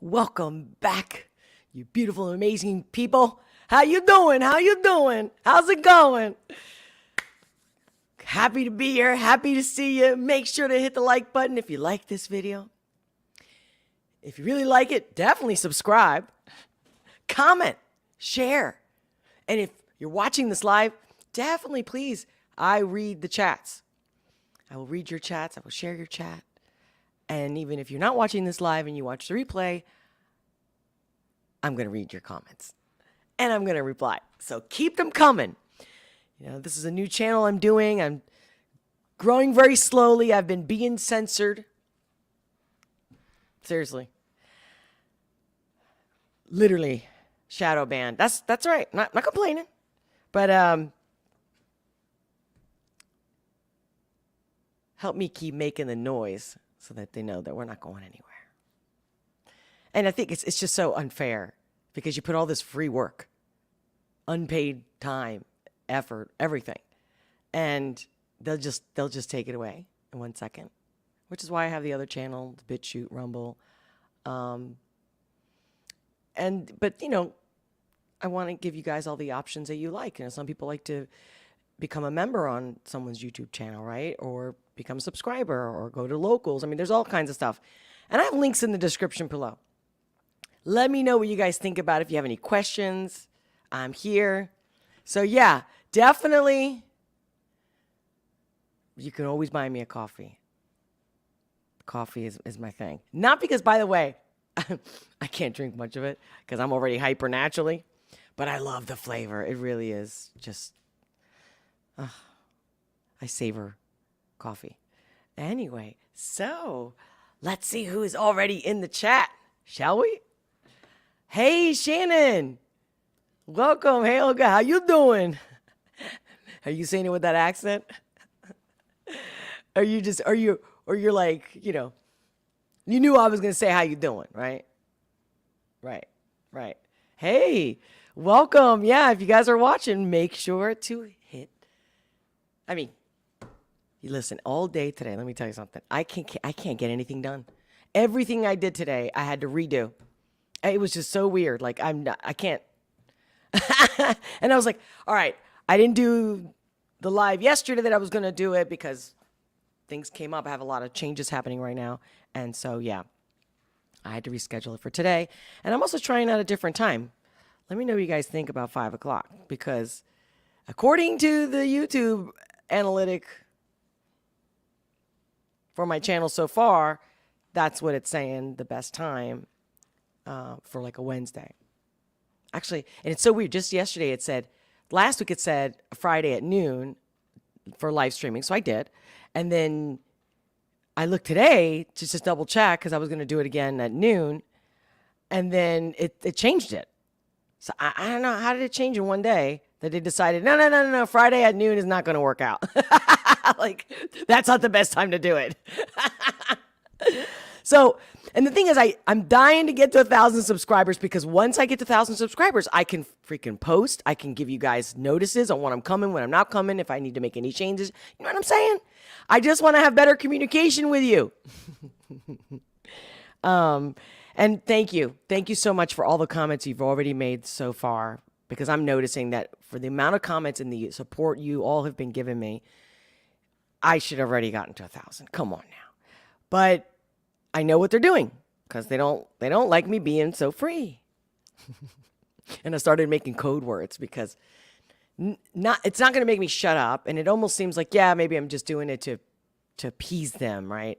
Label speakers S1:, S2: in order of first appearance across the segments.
S1: Welcome back, you beautiful, amazing people. How you doing? How you doing? How's it going? Happy to be here. Happy to see you. Make sure to hit the like button if you like this video. If you really like it, definitely subscribe, comment, share. And if you're watching this live, definitely please, I read the chats. I will read your chats. I will share your chat. And even if you're not watching this live and you watch the replay, I'm going to read your comments and I'm going to reply. So keep them coming. You know, this is a new channel I'm doing. I'm growing very slowly. I've been being censored. Seriously. Literally shadow banned. That's right. Not complaining. But help me keep making the noise so that they know that we're not going anywhere. And I think it's just so unfair because you put all this free work, unpaid time, effort, everything, and they'll just take it away in 1 second. Which is why I have the other channel, the BitChute, Rumble, but you know, I want to give you guys all the options that you like. You know, some people like to become a member on someone's YouTube channel, right? Or become a subscriber or go to locals. I mean, there's all kinds of stuff. And I have links in the description below. Let me know what you guys think about it. If you have any questions, I'm here. So yeah, definitely, you can always buy me a coffee. Coffee is my thing. Not because, by the way, I can't drink much of it because I'm already hyper naturally, but I love the flavor. It really is just, I savor coffee. Anyway, so let's see who is already in the chat, shall we? Hey, Shannon. Welcome. Hey, Olga. How you doing? Are you saying it with that accent? Or you're like, you know, you knew I was going to say how you doing, right? Right. Hey, welcome. Yeah, if you guys are watching, make sure to hit. I mean, you listen all day today. Let me tell you something. I can't get anything done. Everything I did today, I had to redo. It was just so weird. Like I can't. And I was like, all right, I didn't do the live yesterday that I was going to do it because things came up. I have a lot of changes happening right now. And so, yeah, I had to reschedule it for today. And I'm also trying out a different time. Let me know what you guys think about 5 o'clock, because according to the YouTube analytic for my channel so far, that's what it's saying the best time for like a Wednesday. Actually, and it's so weird. Just yesterday it said, last week it said Friday at noon for live streaming. So I did. And then I looked today to just double check because I was going to do it again at noon. And then it changed it. So I don't know. How did it change in one day that they decided, no, Friday at noon is not going to work out. Like, that's not the best time to do it. So, and the thing is, I'm dying to get to 1,000 subscribers, because once I get to 1,000 subscribers, I can freaking post. I can give you guys notices on when I'm coming, when I'm not coming, if I need to make any changes. You know what I'm saying? I just want to have better communication with you. And thank you. Thank you so much for all the comments you've already made so far, because I'm noticing that for the amount of comments and the support you all have been giving me, I should have already gotten to 1,000. Come on now. But I know what they're doing, because they don't like me being so free. And I started making code words because it's not going to make me shut up. And it almost seems like, yeah, maybe I'm just doing it to appease them, right?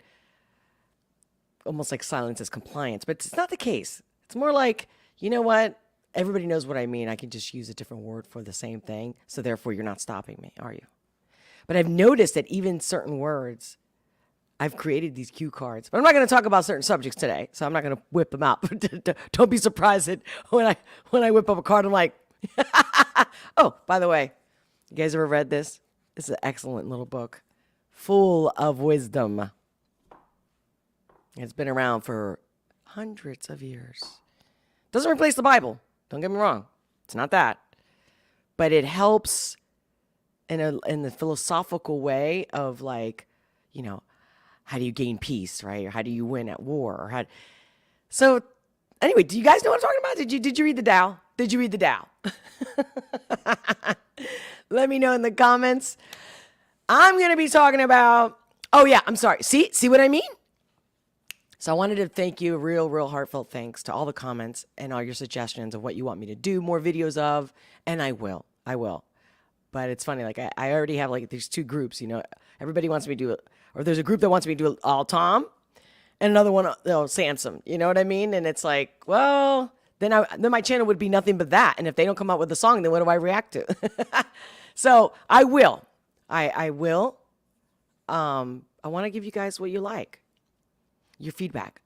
S1: Almost like silence is compliance, but it's not the case. It's more like, you know what? Everybody knows what I mean. I can just use a different word for the same thing. So therefore you're not stopping me, are you? But I've noticed that even certain words, I've created these cue cards, but I'm not going to talk about certain subjects today, so I'm not going to whip them out. Don't be surprised that when I whip up a card, I'm like, oh, by the way, you guys ever read this? It's an excellent little book, full of wisdom. It's been around for hundreds of years. Doesn't replace the Bible. Don't get me wrong. It's not that. But it helps in the philosophical way of, like, you know, how do you gain peace, right? Or how do you win at war? So Anyway, do you guys know what I'm talking about? Did you read the Dow? Did you read the Dow? Let me know in the comments. I'm going to be talking about, oh yeah, I'm sorry. See what I mean? So I wanted to thank you, real heartfelt thanks to all the comments and all your suggestions of what you want me to do more videos of, and I will. But it's funny, like I already have like these two groups, you know, everybody wants me to do it, or there's a group that wants me to do it all Tom, and another one, Sansom, you know what I mean? And it's like, well, then my channel would be nothing but that, and if they don't come out with a song, then what do I react to? So I will. I will. I want to give you guys what you like. Your feedback,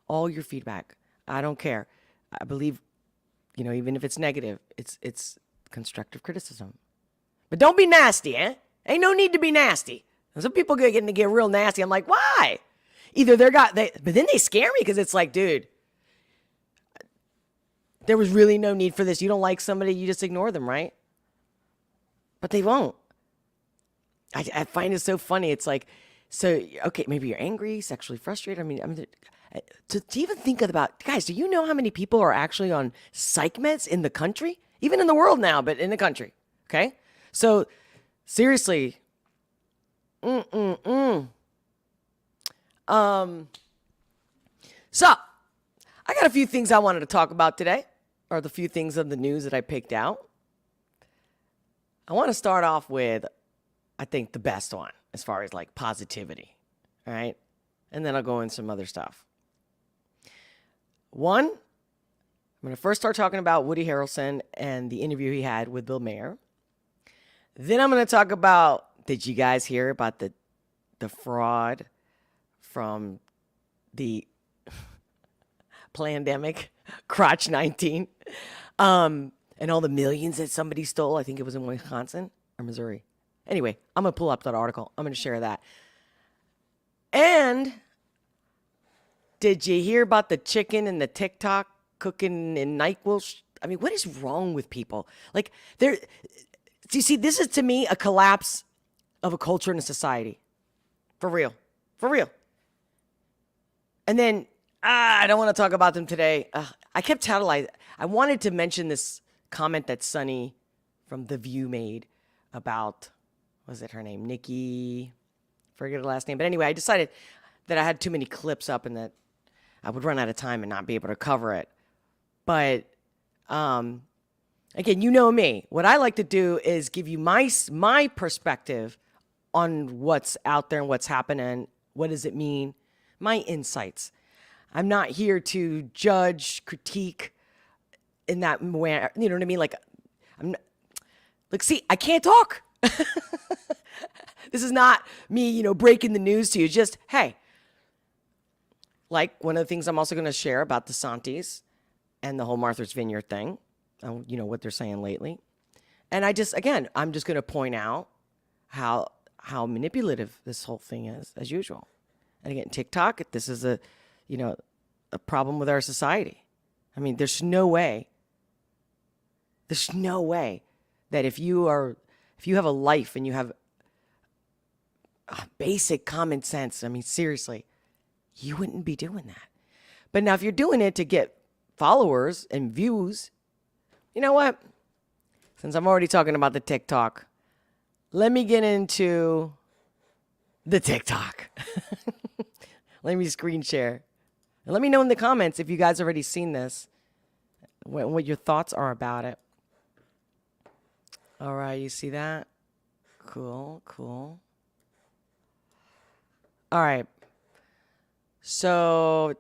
S1: all your feedback. I don't care. I believe, you know, even if it's negative, it's constructive criticism. But don't be nasty, eh? Ain't no need to be nasty. Some people getting to get real nasty. I'm like, why? Either but then they scare me because it's like, dude, there was really no need for this. You don't like somebody, you just ignore them, right? But they won't. I find it so funny. It's like, so, okay, maybe you're angry, sexually frustrated. I mean, to even think about, guys, do you know how many people are actually on psych meds in the country? Even in the world now, but in the country, okay? So, seriously, So, I got a few things I wanted to talk about today, or the few things of the news that I picked out. I want to start off with, I think, the best one as far as like positivity, all right? And then I'll go in some other stuff. One, I'm going to first start talking about Woody Harrelson and the interview he had with Bill Maher. Then I'm going to talk about, did you guys hear about the fraud from the pandemic, Crotch 19, and all the millions that somebody stole? I think it was in Wisconsin or Missouri. Anyway, I'm going to pull up that article. I'm going to share that. And did you hear about the chicken and the TikTok cooking in NiQuil? I mean, what is wrong with people? Like, do you see, this is to me a collapse of a culture and a society. For real. For real. And then, I don't want to talk about them today. I kept tantalizing. I wanted to mention this comment that Sunny from The View made about, was it her name? Nikki, forget her last name. But anyway, I decided that I had too many clips up and that I would run out of time and not be able to cover it. But, again, you know me. What I like to do is give you my perspective on what's out there and what's happening. What does it mean? My insights. I'm not here to judge, critique in that way. You know what I mean? Like, see, I can't talk. This is not me, breaking the news to you. Just, hey, like one of the things I'm also going to share about DeSantis and the whole Martha's Vineyard thing, what they're saying lately. And I'm just going to point out how manipulative this whole thing is, as usual. And again, TikTok, this is a problem with our society. I mean, there's no way that if you have a life and you have basic common sense, I mean, seriously, you wouldn't be doing that. But now if you're doing it to get followers and views, you know what? Since I'm already talking about the TikTok, let me get into the TikTok. Let me screen share. And let me know in the comments if you guys already seen this, what your thoughts are about it. All right, you see that? Cool. All right. So,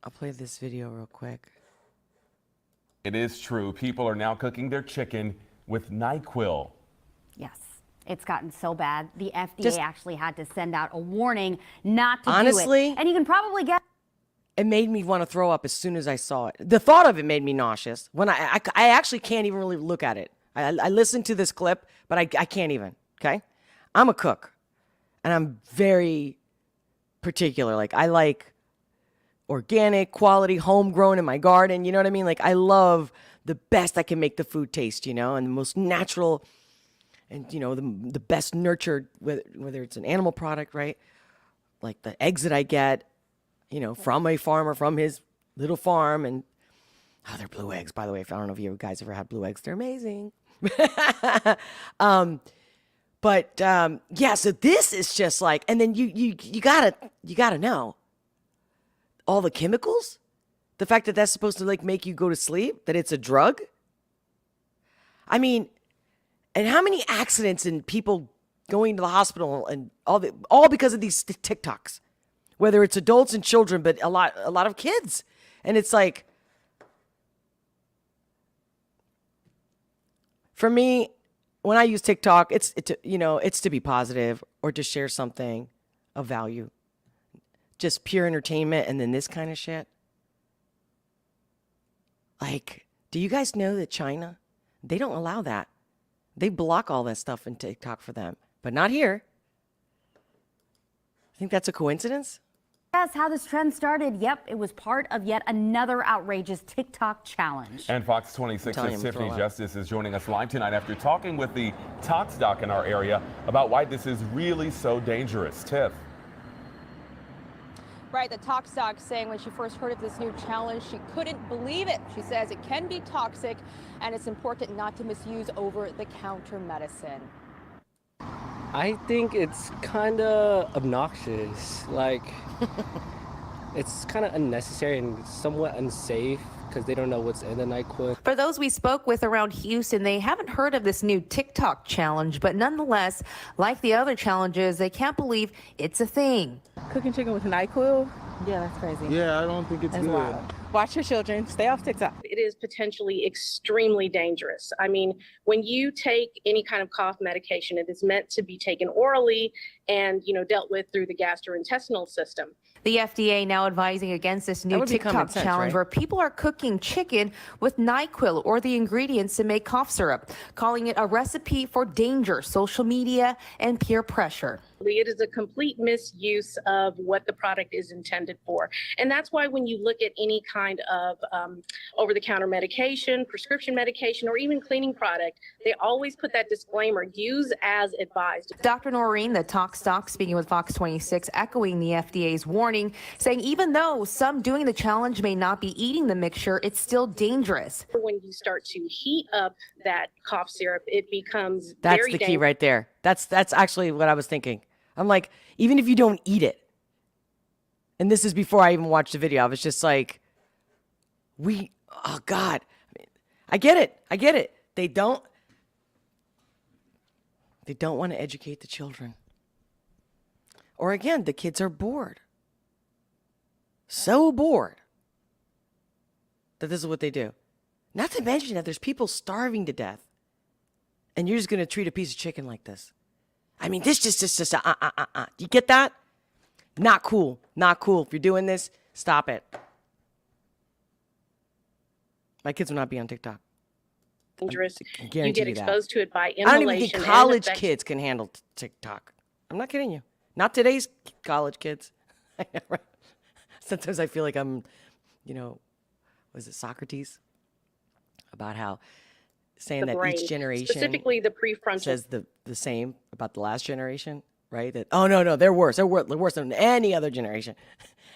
S1: I'll play this video real quick.
S2: It is true. People are now cooking their chicken with NiQuil.
S3: Yes. It's gotten so bad, the FDA actually had to send out a warning not to do it. And you can probably get...
S1: It made me want to throw up as soon as I saw it. The thought of it made me nauseous. When I actually can't even really look at it. I listened to this clip, but I can't even, okay? I'm a cook, and I'm very particular. Like, I like organic, quality, homegrown in my garden, you know what I mean? Like, I love the best I can make the food taste, and the most natural... And, the best nurtured, whether it's an animal product, right? Like the eggs that I get, from a farmer, from his little farm. And they're blue eggs, by the way. I don't know if you guys ever had blue eggs. They're amazing. Yeah, so this is just like, and then you gotta know all the chemicals, the fact that that's supposed to like make you go to sleep, that it's a drug. I mean, and how many accidents and people going to the hospital and all because of these TikToks, whether it's adults and children, but a lot of kids. And it's like, for me, when I use TikTok, it's to be positive or to share something of value. Just pure entertainment, and then this kind of shit. Like, do you guys know that China, they don't allow that. They block all that stuff in TikTok for them, but not here. I think that's a coincidence.
S3: That's how this trend started. Yep, it was part of yet another outrageous TikTok challenge.
S2: And Fox 26's Tiffany Justice is joining us live tonight after talking with the Tox doc in our area about why this is really so dangerous. Tiff.
S4: Right, the Tox doc saying when she first heard of this new challenge, she couldn't believe it. She says it can be toxic and it's important not to misuse over-the-counter medicine.
S5: I think it's kind of obnoxious. Like, it's kind of unnecessary and somewhat unsafe because they don't know what's in the NiQuil.
S6: For those we spoke with around Houston, they haven't heard of this new TikTok challenge, but nonetheless, like the other challenges, they can't believe it's a thing.
S7: Cooking chicken with NiQuil? Yeah, that's crazy.
S8: Yeah, I don't think it's good.
S7: Wild. Watch your children. Stay off TikTok.
S9: It is potentially extremely dangerous. I mean, when you take any kind of cough medication, it is meant to be taken orally and, dealt with through the gastrointestinal system.
S6: The FDA now advising against this new TikTok challenge, right? Where people are cooking chicken with NiQuil or the ingredients to make cough syrup, calling it a recipe for danger, social media, and peer pressure.
S9: It is a complete misuse of what the product is intended for. And that's why when you look at any kind of over-the-counter medication, prescription medication, or even cleaning product, they always put that disclaimer, use as advised.
S6: Dr. Noreen, the Tox doc, speaking with Fox 26, echoing the FDA's warning, saying even though some doing the challenge may not be eating the mixture, it's still dangerous.
S9: When you start to heat up that cough syrup, it becomes
S1: That's
S9: very
S1: the key
S9: dangerous.
S1: right there. That's actually what I was thinking. I'm like, even if you don't eat it, and this is before I even watched the video, I was just like, oh God. I get it. They don't want to educate the children. Or again, the kids are bored. So bored that this is what they do. Not to mention that there's people starving to death. And you're just going to treat a piece of chicken like this. I mean, this just Do you get that? Not cool. Not cool. If you're doing this, stop it. My kids will not be on TikTok.
S9: Dangerous.
S1: I
S9: You
S1: guarantee
S9: get
S1: you that.
S9: exposed to it by
S1: I
S9: inhalation.
S1: don't even think college kids can handle TikTok. I'm not kidding you. Not today's college kids. Sometimes I feel like I'm, was it Socrates? About how saying that
S9: brain,
S1: each generation
S9: specifically the prefrontal,
S1: says the same about the last generation, right? That, oh, no, they're worse. They're worse than any other generation.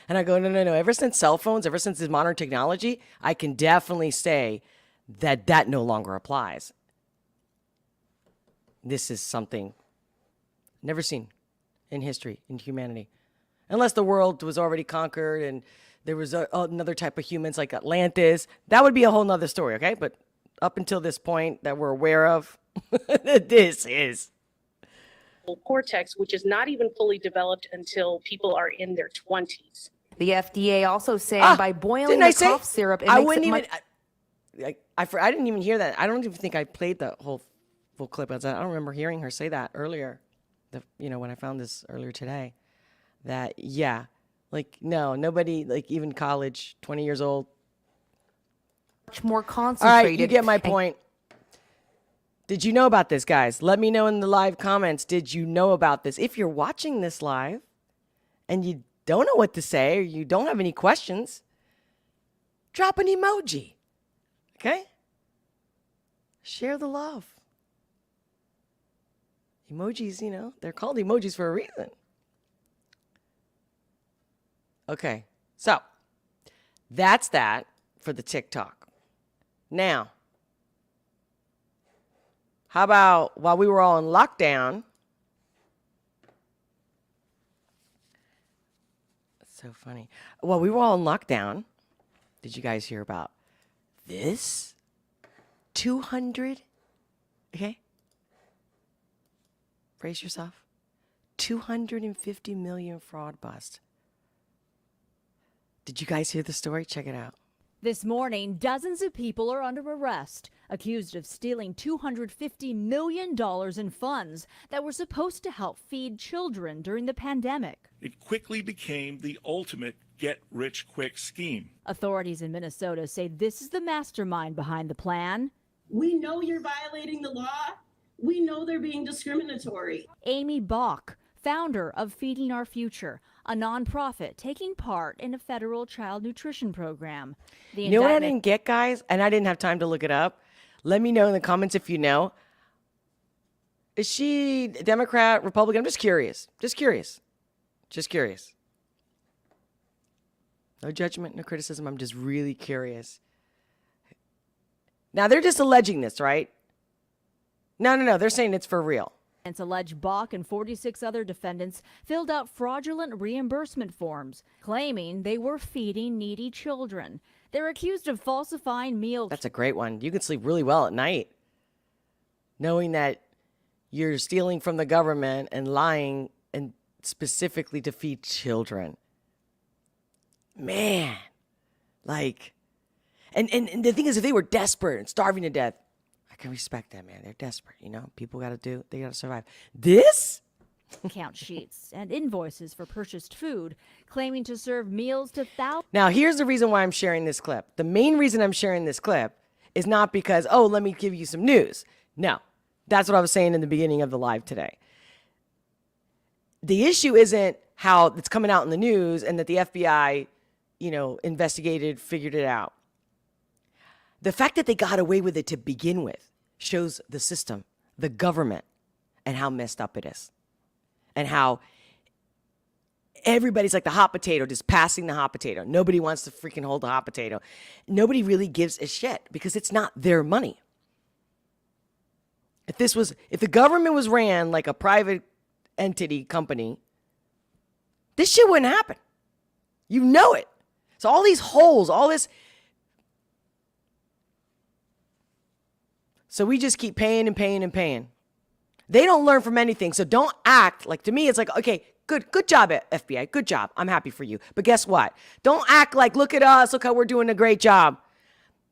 S1: And I go, no. Ever since cell phones, ever since this modern technology, I can definitely say that no longer applies. This is something never seen in history, in humanity. Unless the world was already conquered and there was another type of humans like Atlantis. That would be a whole nother story, okay? But up until this point that we're aware of, this is.
S9: cortex, which is not even fully developed until people are in their 20s.
S6: The FDA also saying by boiling the cough syrup, it makes it much...
S1: I didn't even hear that. I don't even think I played the whole full clip. I don't remember hearing her say that earlier. When I found this earlier today, that nobody, like even college, 20 years old.
S6: Much more concentrated.
S1: All right, you get my point. Did you know about this, guys? Let me know in the live comments. Did you know about this? If you're watching this live and you don't know what to say or you don't have any questions, drop an emoji. Okay? Share the love. Emojis, they're called emojis for a reason. Okay. So that's that for the TikTok. Now, how about while we were all in lockdown? That's so funny. While we were all in lockdown, did you guys hear about this? 200, okay? Brace yourself. 250 million fraud bust. Did you guys hear the story? Check it out.
S8: This morning, dozens of people are under arrest, accused of stealing $250 million in funds that were supposed to help feed children during the pandemic.
S10: It quickly became the ultimate get-rich-quick scheme.
S8: Authorities in Minnesota say this is the mastermind behind the plan.
S11: We know you're violating the law. We know they're being discriminatory.
S8: Amy Bach, founder of Feeding Our Future, a nonprofit taking part in a federal child nutrition program.
S1: You know what I didn't get, guys? And I didn't have time to look it up. Let me know in the comments if you know. Is she Democrat, Republican? I'm just curious. Just curious. Just curious. No judgment, no criticism. I'm just really curious. Now, they're just alleging this, right? No. They're saying it's for real.
S8: It's alleged Bach and 46 other defendants filled out fraudulent reimbursement forms, claiming they were feeding needy children. They're accused of falsifying meal.
S1: That's a great one. You can sleep really well at night, knowing that you're stealing from the government and lying, and specifically to feed children. Man, like, and the thing is, if they were desperate and starving to death, I can respect that, man. They're desperate, you know? People got to survive. This?
S8: Count sheets and invoices for purchased food, claiming to serve meals to thousands.
S1: Now, here's the reason why I'm sharing this clip. The main reason I'm sharing this clip is not because, oh, let me give you some news. No, that's what I was saying in the beginning of the live today. The issue isn't how it's coming out in the news and that the FBI, investigated, figured it out. The fact that they got away with it to begin with shows the system, the government, and how messed up it is. And how everybody's like the hot potato, just passing the hot potato. Nobody wants to freaking hold the hot potato. Nobody really gives a shit because it's not their money. If the government was ran like a private entity company, this shit wouldn't happen. You know it. So all these holes, all this. So we just keep paying and paying and paying. They don't learn from anything. So don't act like, to me, it's like, okay, good job, FBI. Good job. I'm happy for you. But guess what? Don't act like, look at us. Look how we're doing a great job.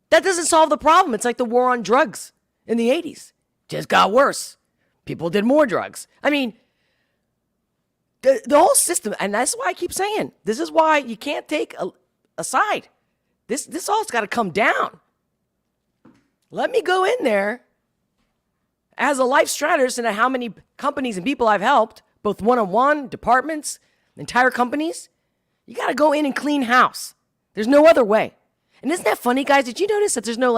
S1: That doesn't solve the problem. It's like the war on drugs in the 80s. Just got worse. People did more drugs. I mean, the whole system, and that's why I keep saying, this is why you can't take a side. This all's got to come down. Let me go in there as a life strategist and how many companies and people I've helped, both one-on-one, departments, entire companies. You got to go in and clean house. There's no other way. And isn't that funny, guys? Did you notice that there's no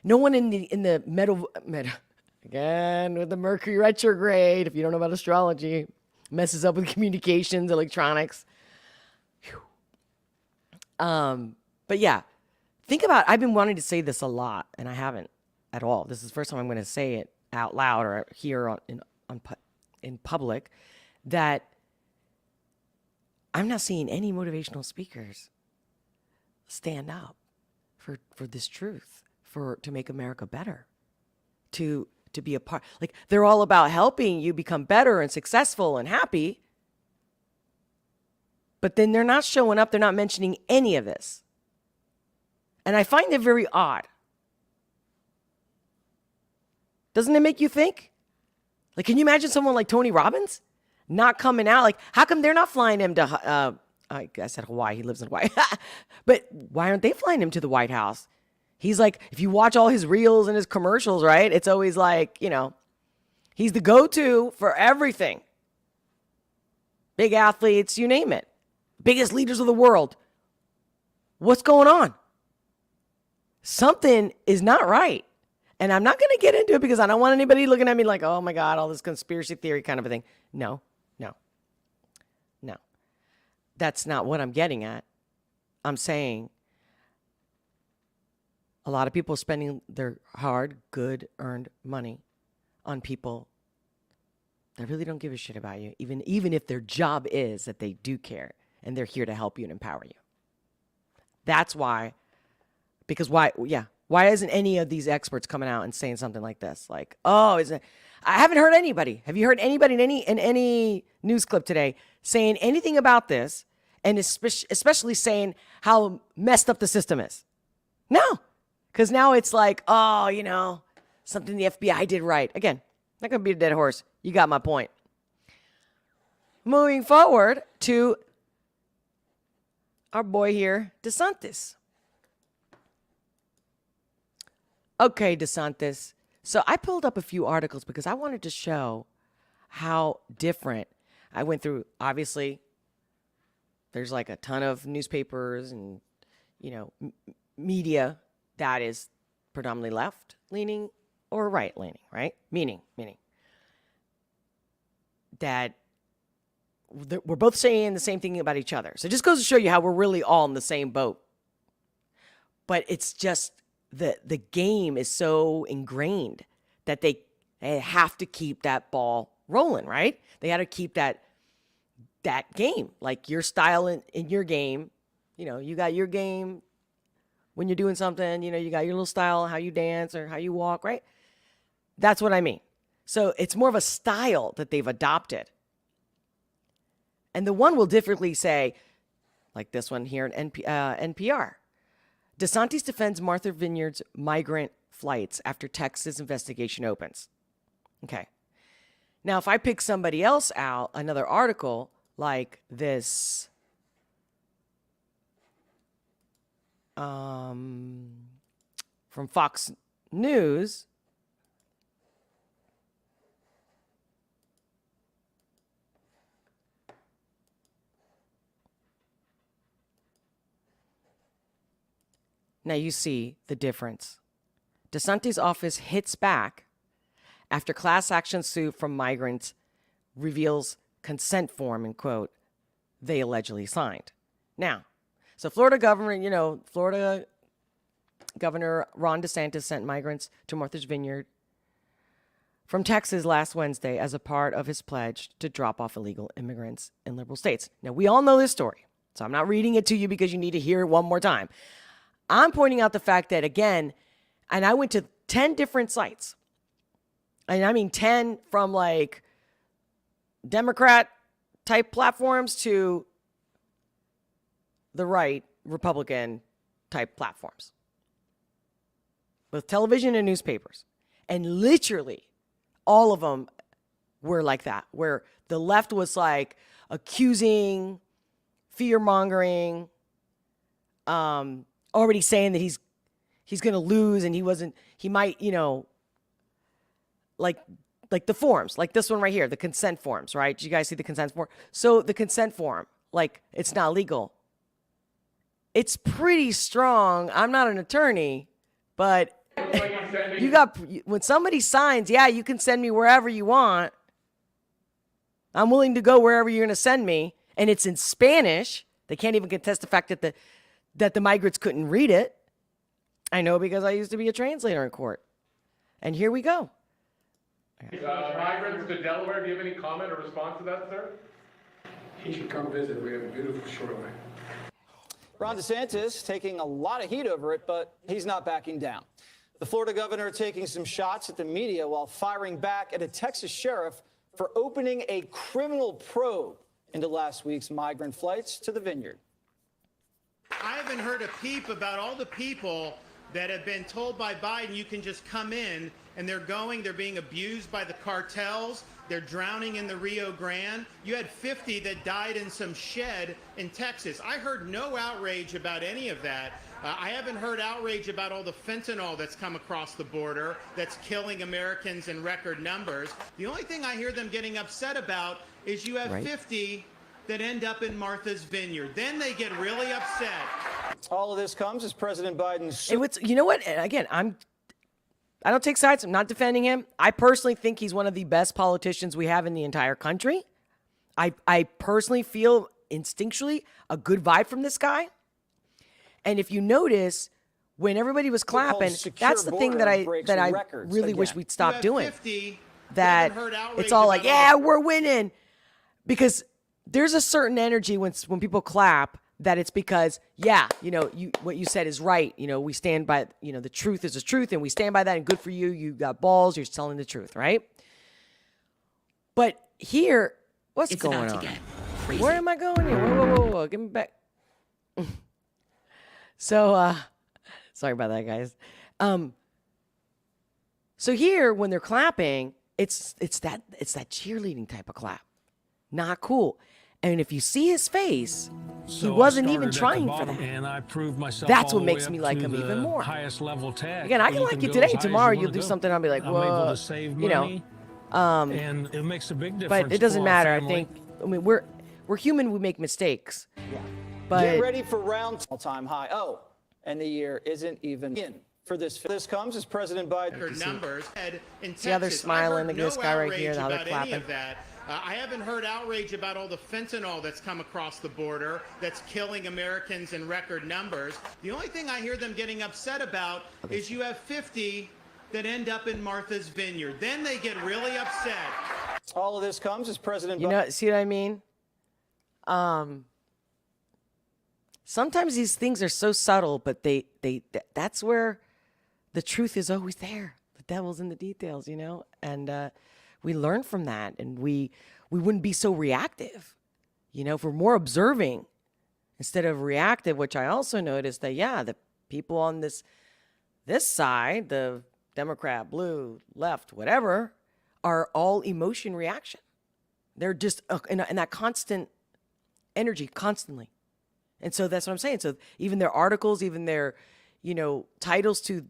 S1: one in the metal again with the Mercury retrograde, if you don't know about astrology, messes up with communications, electronics. But yeah. Think about, I've been wanting to say this a lot, and I haven't at all. This is the first time I'm going to say it out loud or here in public, that I'm not seeing any motivational speakers stand up for this truth, to make America better, to be a part. Like, they're all about helping you become better and successful and happy, but then they're not showing up. They're not mentioning any of this. And I find it very odd. Doesn't it make you think? Like, can you imagine someone like Tony Robbins not coming out? Like, how come they're not flying him to, I said Hawaii, he lives in Hawaii. But why aren't they flying him to the White House? He's like, if you watch all his reels and his commercials, right? It's always like, he's the go-to for everything. Big athletes, you name it. Biggest leaders of the world. What's going on? Something is not right. And I'm not going to get into it because I don't want anybody looking at me like, oh my God, all this conspiracy theory kind of a thing. No. That's not what I'm getting at. I'm saying a lot of people spending their hard, good, earned money on people that really don't give a shit about you, even if their job is that they do care and they're here to help you and empower you. That's why, because why isn't any of these experts coming out and saying something like this? Like, I haven't heard anybody. Have you heard anybody in any news clip today saying anything about this, and especially saying how messed up the system is? No, because now it's like, something the FBI did right. Again, not going to beat a dead horse. You got my point. Moving forward to our boy here, DeSantis. Okay, DeSantis. So I pulled up a few articles because I wanted to show how different. I went through, obviously, there's like a ton of newspapers and, media that is predominantly left-leaning or right-leaning, right? Meaning that we're both saying the same thing about each other. So it just goes to show you how we're really all in the same boat. But it's just the game is so ingrained that they have to keep that ball rolling, right? They got to keep that game. Like your style in your game, you got your game when you're doing something, you got your little style, how you dance or how you walk, right? That's what I mean. So it's more of a style that they've adopted. And the one will differently say, like this one here in NPR, DeSantis defends Martha Vineyard's migrant flights after Texas investigation opens. Okay. Now, if I pick somebody else out, another article like this, from Fox News, now you see the difference. DeSantis' office hits back after class action suit from migrants reveals consent form, and quote, they allegedly signed. Now, so Florida Governor Ron DeSantis sent migrants to Martha's Vineyard from Texas last Wednesday as a part of his pledge to drop off illegal immigrants in liberal states. Now, we all know this story, so I'm not reading it to you because you need to hear it one more time. I'm pointing out the fact that, again, and I went to 10 different sites. And I mean 10 from like Democrat type platforms to the right Republican type platforms with television and newspapers. And literally all of them were like that, where the left was like accusing, fear-mongering, already saying that he's going to lose and he might, like the forms, like this one right here, the consent forms, right? Did you guys see the consent form? So the consent form, like it's not legal. It's pretty strong. I'm not an attorney, but when somebody signs, yeah, you can send me wherever you want. I'm willing to go wherever you're going to send me. And it's in Spanish. They can't even contest the fact that the migrants couldn't read it. I know because I used to be a translator in court. And here we go.
S12: Migrants to Delaware, do you have any comment or response to that, sir?
S13: He should come visit. We have a beautiful shoreline.
S14: Ron DeSantis taking a lot of heat over it, but he's not backing down. The Florida governor taking some shots at the media while firing back at a Texas sheriff for opening a criminal probe into last week's migrant flights to the Vineyard.
S15: I haven't heard a peep about all the people that have been told by Biden you can just come in, and they're being abused by the cartels. They're drowning in the Rio Grande. You had 50 that died in some shed in Texas. I heard no outrage about any of that. I haven't heard outrage about all the fentanyl that's come across the border that's killing Americans in record numbers. The only thing I hear them getting upset about is you have 50 that end up in Martha's Vineyard. Then they get really upset.
S14: All of this comes as President Biden's...
S1: You know what? Again, I don't take sides. I'm not defending him. I personally think he's one of the best politicians we have in the entire country. I personally feel instinctually a good vibe from this guy. And if you notice, when everybody was clapping, that's the thing that I really wish we'd stop doing. That it's all like, yeah, we're winning. Because there's a certain energy when people clap that it's because, yeah, what you said is right. We stand by, the truth is the truth, and we stand by that, and good for you. You got balls, you're telling the truth, right? But here, what's going on? Where am I going here? Whoa. Give me back. So, sorry about that, guys. So here, when they're clapping, it's that cheerleading type of clap. Not cool. And if you see his face, he wasn't even trying for that.
S16: And I proved myself.
S1: That's what makes me like him even more.
S16: Highest level tag.
S1: Again, I can like you today. Tomorrow you'll do something. I'll be like, whoa.
S16: I'm able to save money, and it makes a big difference.
S1: But it doesn't matter. I mean, we're human. We make mistakes.
S14: Yeah.
S1: But
S14: get ready for round all-time high. Oh, and the year isn't even in. For this comes as President Biden.
S15: Numbers in Texas.
S1: See how they're smiling? Look at this guy right here. How they're clapping.
S15: I haven't heard outrage about all the fentanyl that's come across the border that's killing Americans in record numbers. The only thing I hear them getting upset about is you have 50 that end up in Martha's Vineyard. Then they get really upset.
S14: All of this comes as President Biden.
S1: See what I mean? Sometimes these things are so subtle, but that's where the truth is always there. The devil's in the details, and we learn from that, and we wouldn't be so reactive, if we're more observing instead of reactive, which I also noticed that, the people on this side, the Democrat, blue, left, whatever, are all emotion reaction. They're just in that constant energy constantly. And so that's what I'm saying. So even their articles, even their, titles to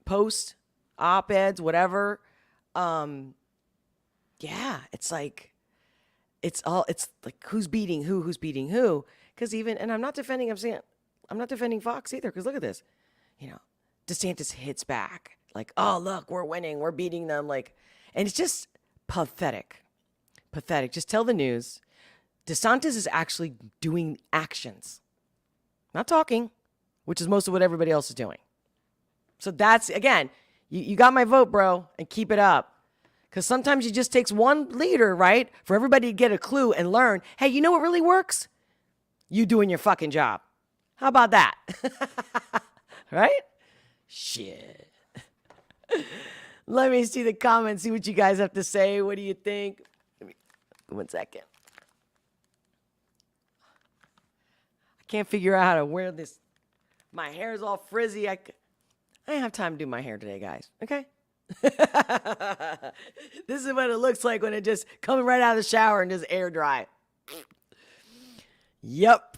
S1: post, op-eds, whatever, it's like, it's like who's beating who. Because and I'm not defending Fox either. Because look at this, DeSantis hits back like, oh, look, we're winning. We're beating them. Like, and it's just pathetic. Just tell the news. DeSantis is actually doing actions, not talking, which is most of what everybody else is doing. So that's, again, you got my vote, bro, and keep it up. Because sometimes it just takes one leader, right, for everybody to get a clue and learn, hey, you know what really works? You doing your fucking job. How about that? Right? Shit. Let me see the comments, see what you guys have to say. What do you think? Give me 1 second. I can't figure out how to wear this. My hair's all frizzy. I don't have time to do my hair today, guys. Okay? This is what it looks like when it just coming right out of the shower and just air dry. Yep.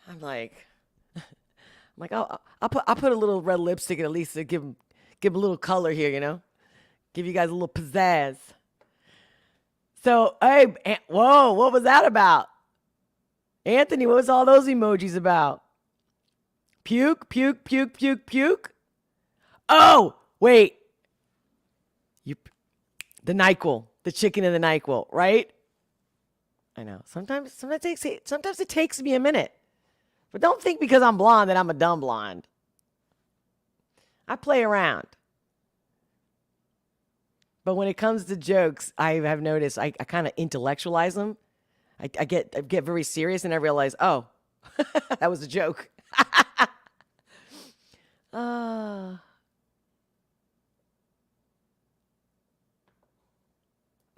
S1: I'm like, I'll put a little red lipstick at least to give a little color here, give you guys a little pizzazz. So, hey, whoa, what was that about? Anthony, what was all those emojis about? Puke, puke, puke, puke, puke. Oh, wait. The NiQuil, the chicken and the NiQuil, right? I know. Sometimes it takes me a minute. But don't think because I'm blonde that I'm a dumb blonde. I play around. But when it comes to jokes, I have noticed I kind of intellectualize them. I get very serious and I realize, oh, that was a joke.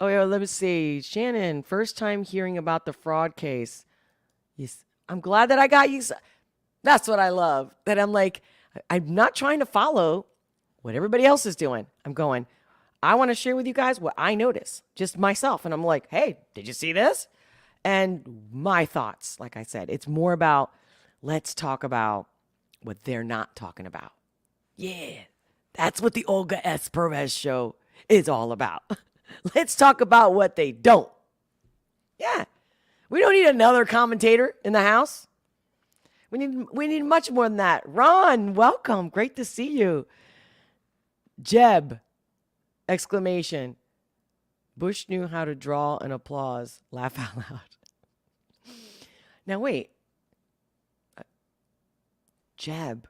S1: Oh, yeah, let me see. Shannon, first time hearing about the fraud case. Yes, I'm glad that I got you. That's what I love. That I'm like, I'm not trying to follow what everybody else is doing. I'm going, I want to share with you guys what I notice, just myself. And I'm like, hey, did you see this? And my thoughts, like I said, it's more about, let's talk about what they're not talking about. Yeah, that's what the Olgasperez show is all about. Let's talk about what they don't. Yeah. We don't need another commentator in the house. We need much more than that. Ron, welcome. Great to see you. Jeb, exclamation. Bush knew how to draw an applause. Laugh out loud. Now wait. Jeb.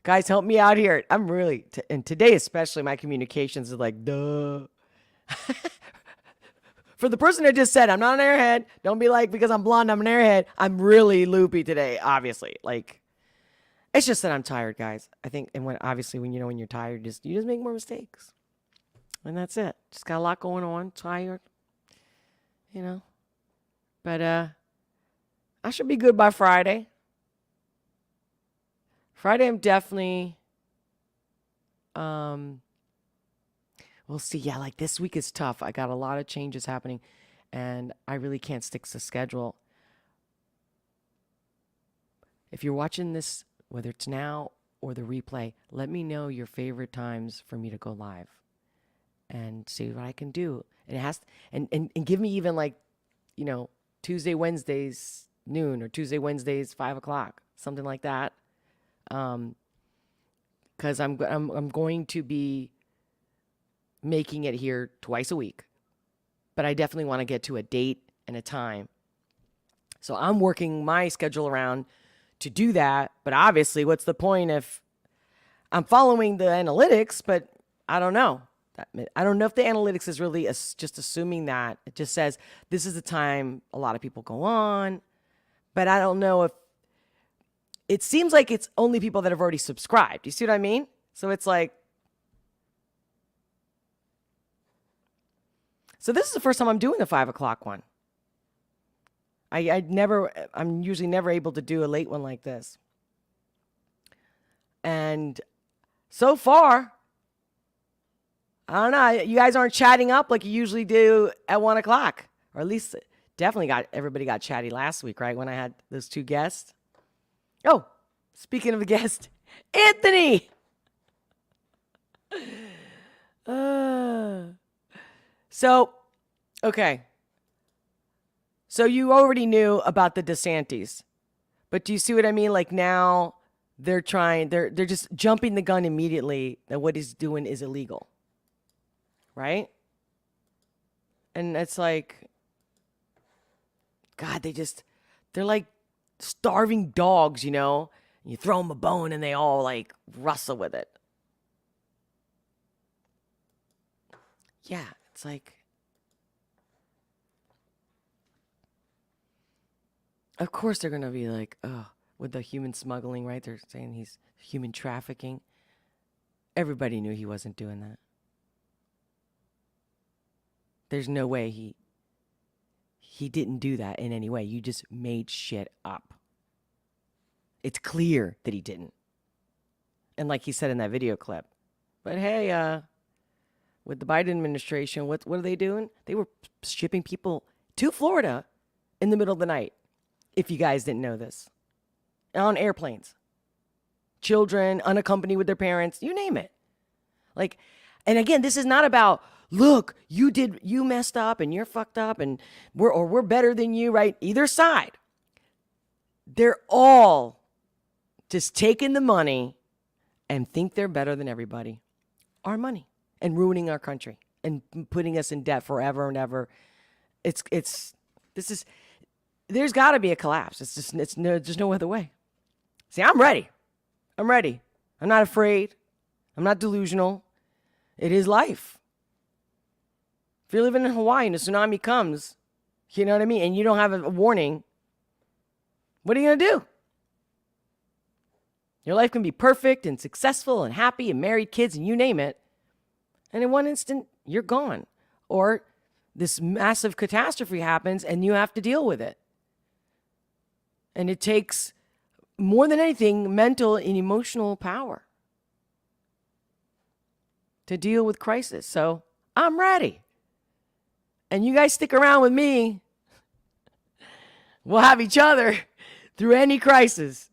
S1: Guys, help me out here. I'm really, and today especially, my communications are like, duh. For the person that just said, I'm not an airhead. Don't be like, because I'm blonde, I'm an airhead. I'm really loopy today, obviously. Like, it's just that I'm tired, guys. I think, and when when you're tired, you just make more mistakes. And that's it. Just got a lot going on. Tired. But I should be good by Friday. Friday, I'm definitely, we'll see. Yeah, like this week is tough. I got a lot of changes happening, and I really can't stick to schedule. If you're watching this, whether it's now or the replay, let me know your favorite times for me to go live and see what I can do. And it has, and give me even like, Tuesday, Wednesdays, noon, or Tuesday, Wednesdays, 5 o'clock, something like that. Because I'm going to be making it here twice a week, but I definitely want to get to a date and a time. So I'm working my schedule around to do that. But obviously, what's the point if I'm following the analytics? But I don't know. I don't know if the analytics is really just assuming that. It just says this is the time a lot of people go on. But I don't know if it seems like it's only people that have already subscribed. You see what I mean? So it's like, so this is the first time I'm doing the 5 o'clock one. I'm usually never able to do a late one like this. And so far, I don't know, you guys aren't chatting up like you usually do at 1 o'clock. Or at least everybody got chatty last week, right? When I had those two guests. Oh, speaking of a guest, Anthony. Okay. So you already knew about the DeSantis, but do you see what I mean? Like now they're just jumping the gun immediately that what he's doing is illegal. Right? And it's like, God, they're like starving dogs, You throw them a bone and they all like wrestle with it. Yeah, it's like, of course they're going to be like, oh, with the human smuggling, right? They're saying he's human trafficking. Everybody knew he wasn't doing that. There's no way he didn't do that in any way. You just made shit up. It's clear that he didn't. And like he said in that video clip. But hey, with the Biden administration, what are they doing? They were shipping people to Florida in the middle of the night. If you guys didn't know this. On airplanes. Children, unaccompanied with their parents, you name it. Like, and again, this is not about, look, you messed up and you're fucked up and we're better than you, right? Either side. They're all just taking the money and think they're better than everybody. Our money. And ruining our country. And putting us in debt forever and ever. There's got to be a collapse. There's no other way. See, I'm ready. I'm not afraid. I'm not delusional. It is life. If you're living in Hawaii and a tsunami comes, you know what I mean, and you don't have a warning, what are you going to do? Your life can be perfect and successful and happy and married, kids, and you name it. And in one instant, you're gone. Or this massive catastrophe happens and you have to deal with it. And it takes, more than anything, mental and emotional power to deal with crisis. So I'm ready. And you guys stick around with me. We'll have each other through any crisis.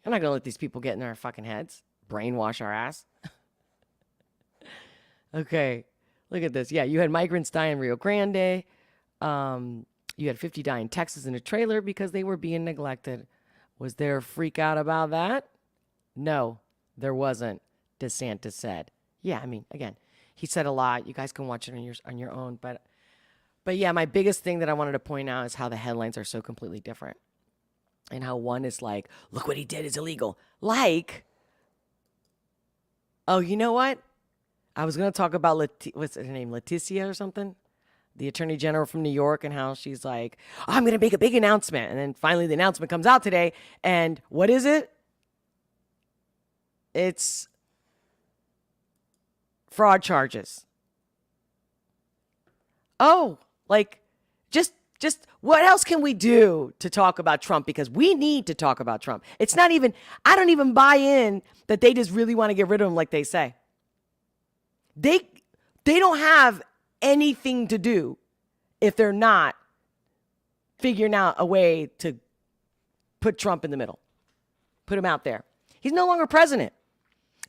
S1: I'm not going to let these people get in our fucking heads. Brainwash our ass. Okay. Look at this. Yeah, you had migrants die in Rio Grande. You had 50 die in Texas in a trailer because they were being neglected. Was there a freak out about that? No, there wasn't, DeSantis said. Yeah, I mean, again, he said a lot. You guys can watch it on your own. But yeah, my biggest thing that I wanted to point out is how the headlines are so completely different. and how one is like, look what he did is illegal. Like, oh, you know what? I was going to talk about, what's her name, Letitia or something? The Attorney General from New York, and how she's like, oh, I'm going to make a big announcement. And then finally the announcement comes out today. And what is it? It's fraud charges. Oh, like, just what else can we do to talk about Trump? Because we need to talk about Trump. It's not even, I don't even buy in that they just really want to get rid of him like they say. They don't have anything to do if they're not figuring out a way to put Trump in the middle, put him out there. He's no longer president.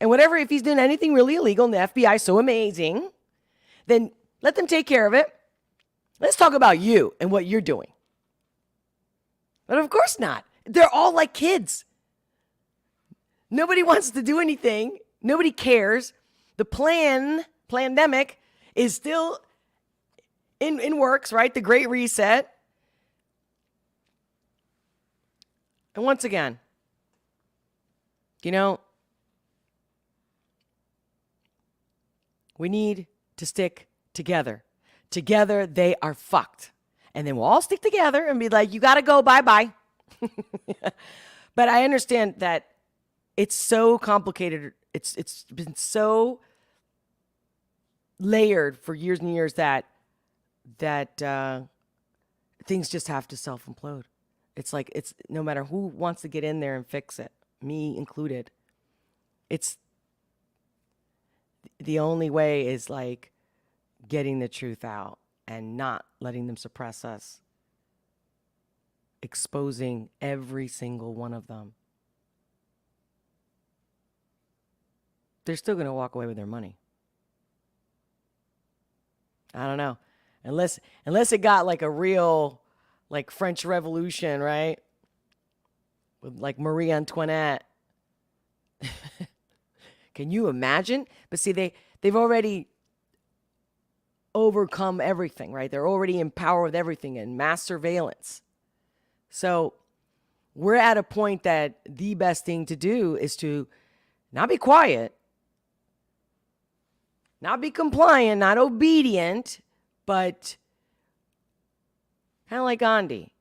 S1: And whatever, if he's doing anything really illegal and the FBI is so amazing, then let them take care of it. Let's talk about you and what you're doing. But of course not. They're all like kids. Nobody wants to do anything. Nobody cares. The pandemic is still in works, right? The Great Reset. And once again, you know, we need to stick together. Together, they are fucked. And then we'll all stick together and be like, you got to go, bye-bye. But I understand that it's so complicated. It's been so layered for years and years that things just have to self-implode. It's like, it's no matter who wants to get in there and fix it, me included. It's the only way is like getting the truth out and not letting them suppress us, exposing every single one of them. They're still going to walk away with their money. I don't know. Unless it got like a real, like French Revolution, right? With like Marie Antoinette. Can you imagine? But see, they've already overcome everything, right? They're already in power with everything and mass surveillance. So we're at a point that the best thing to do is to not be quiet, not be compliant, not obedient, but kind of like Gandhi,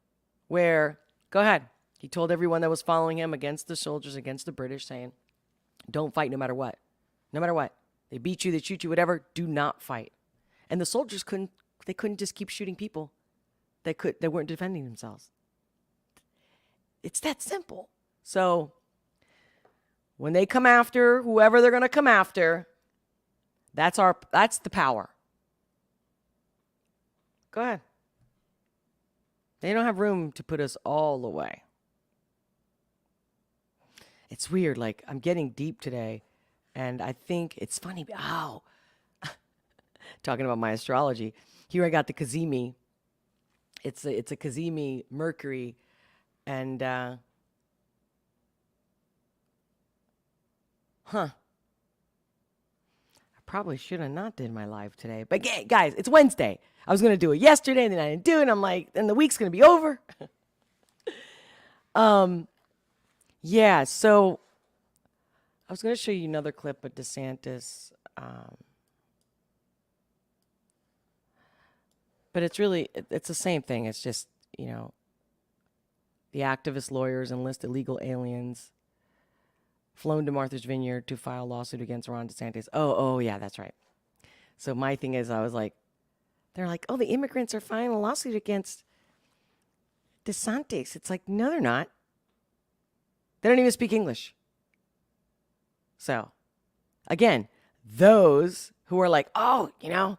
S1: where, go ahead. He told everyone that was following him against the soldiers, against the British, saying, don't fight no matter what. No matter what. They beat you, they shoot you, whatever. Do not fight. And the soldiers couldn't just keep shooting people. They weren't defending themselves. It's that simple. So when they come after whoever they're going to come after, that's the power. Go ahead. They don't have room to put us all away. It's weird. Like, I'm getting deep today, and I think it's funny. Oh, talking about my astrology. Here I got the Kazemi. It's a Kazemi Mercury, and I probably should have not did my live today. But guys, it's Wednesday. I was gonna do it yesterday, and then I didn't do it. And I'm like, then the week's gonna be over. Yeah. So I was gonna show you another clip of DeSantis. But it's the same thing. It's just, you know, the activist lawyers enlist illegal aliens, flown to Martha's Vineyard to file a lawsuit against Ron DeSantis. Oh, yeah, that's right. So my thing is, I was like, they're like, oh, the immigrants are filing a lawsuit against DeSantis. It's like, no, they're not. They don't even speak English. So, again, those who are like, oh, you know,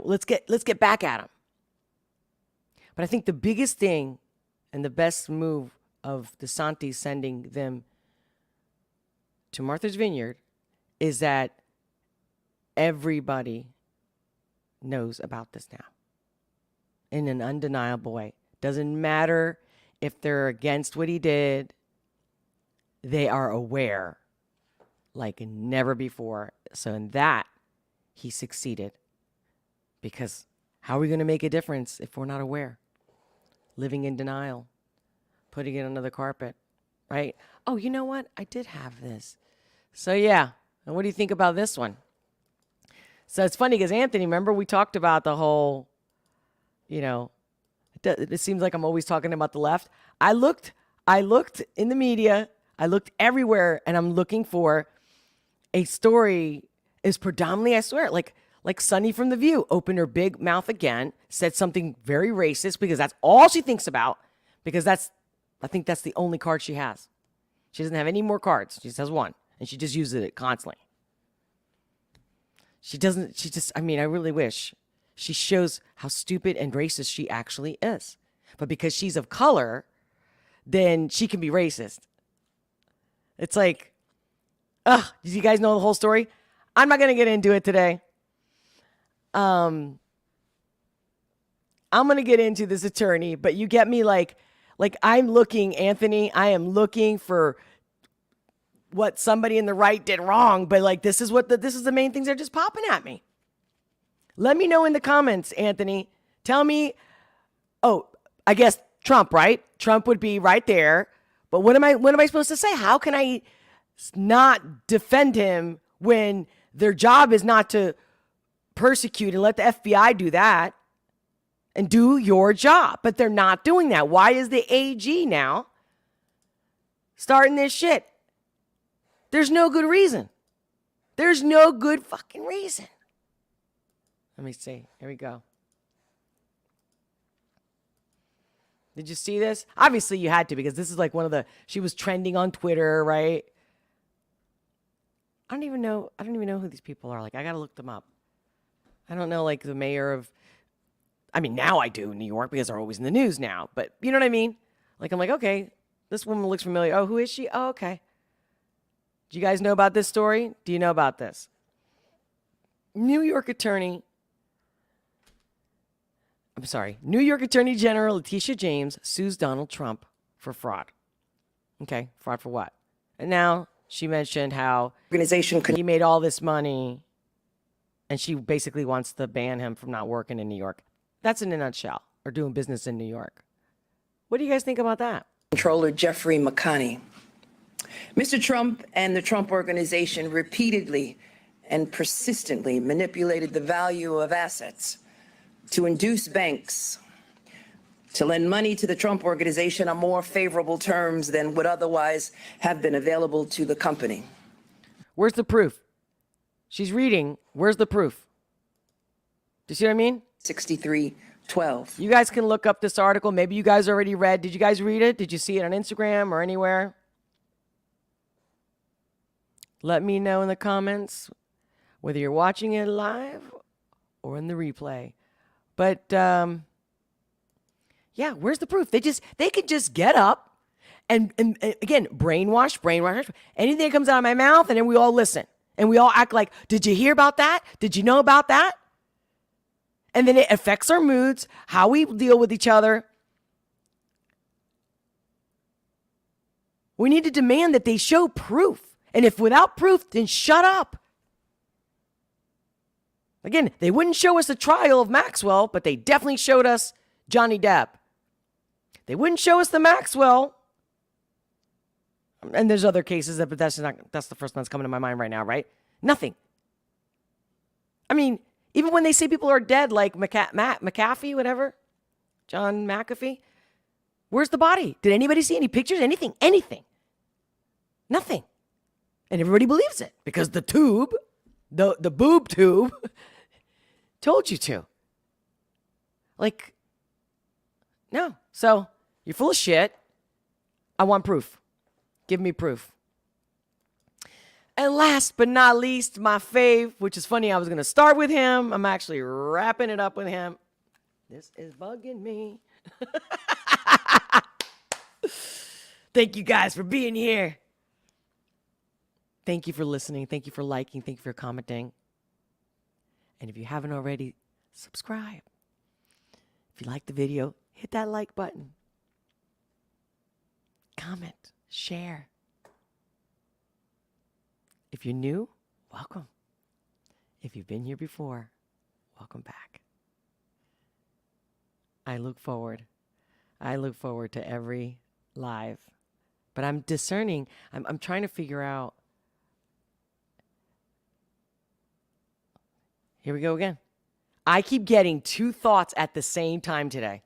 S1: let's get back at them. But I think the biggest thing and the best move of DeSantis sending them to Martha's Vineyard is that everybody knows about this now in an undeniable way. Doesn't matter if they're against what he did. They are aware like never before. So in that, he succeeded. Because how are we going to make a difference if we're not aware? Living in denial. putting it under the carpet, right? Oh, you know what? I did have this. So, yeah. And what do you think about this one? So it's funny because Anthony, remember we talked about the whole, it seems like I'm always talking about the left. I looked in the media, I looked everywhere, and I'm looking for a story is predominantly, I swear, like Sunny from The View opened her big mouth again, said something very racist because that's all she thinks about, because I think that's the only card she has. She doesn't have any more cards. She just has one, and she just uses it constantly. I really wish she shows how stupid and racist she actually is. But because she's of color, then she can be racist. It's like, did you guys know the whole story? I'm not going to get into it today. I'm going to get into this attorney, but you get me like I'm looking, Anthony, I am looking for what somebody in the right did wrong, but this is the main things that are just popping at me. Let me know in the comments, Anthony. Tell me, I guess Trump, right? Trump would be right there. But what am I supposed to say? How can I not defend him when their job is not to persecute and let the FBI do that and do your job? But they're not doing that. Why is the AG now starting this shit? There's no good reason. There's no good fucking reason. Let me see. Here we go. Did you see this? Obviously you had to, because this is like she was trending on Twitter, right? I don't even know who these people are. I got to look them up. I don't know, the mayor of, now I do, New York, because they're always in the news now. But you know what I mean? I'm like, okay, this woman looks familiar. Oh, who is she? Oh, okay. Do you guys know about this story? Do you know about this? New York Attorney General Letitia James sues Donald Trump for fraud. Okay, fraud for what? And now she mentioned how he made all this money, and she basically wants to ban him from not working in New York. That's in a nutshell, or doing business in New York. What do you guys think about that?
S17: Controller Jeffrey McConney. Mr. Trump and the Trump Organization repeatedly and persistently manipulated the value of assets to induce banks to lend money to the Trump Organization on more favorable terms than would otherwise have been available to the company.
S1: Where's the proof? She's reading. Where's the proof? Do you see what I mean?
S17: 6312.
S1: You guys can look up this article. Maybe you guys already read. Did you guys read it? Did you see it on Instagram or anywhere? Let me know in the comments whether you're watching it live or in the replay. But, yeah, where's the proof? They could just get up and again, brainwash. Anything that comes out of my mouth, and then we all listen. And we all act like, did you hear about that? Did you know about that? And then it affects our moods, how we deal with each other. We need to demand that they show proof. And if without proof, then shut up. Again, they wouldn't show us the trial of Maxwell, but they definitely showed us Johnny Depp. They wouldn't show us the Maxwell. And there's other cases, but that's the first one that's coming to my mind right now, right? Nothing. Even when they say people are dead, like McAfee, whatever, John McAfee, where's the body? Did anybody see any pictures? Anything? Nothing. And everybody believes it because the tube, the boob tube, told you to. No. So you're full of shit. I want proof. Give me proof. And last but not least, my fave, which is funny, I was going to start with him. I'm actually wrapping it up with him. This is bugging me. Thank you guys for being here. Thank you for listening. Thank you for liking. Thank you for commenting. And if you haven't already, subscribe. If you like the video, hit that like button. Comment, share. If you're new, welcome. If you've been here before, welcome back. I look forward to every live. But I'm discerning. I'm trying to figure out. Here we go again. I keep getting two thoughts at the same time today.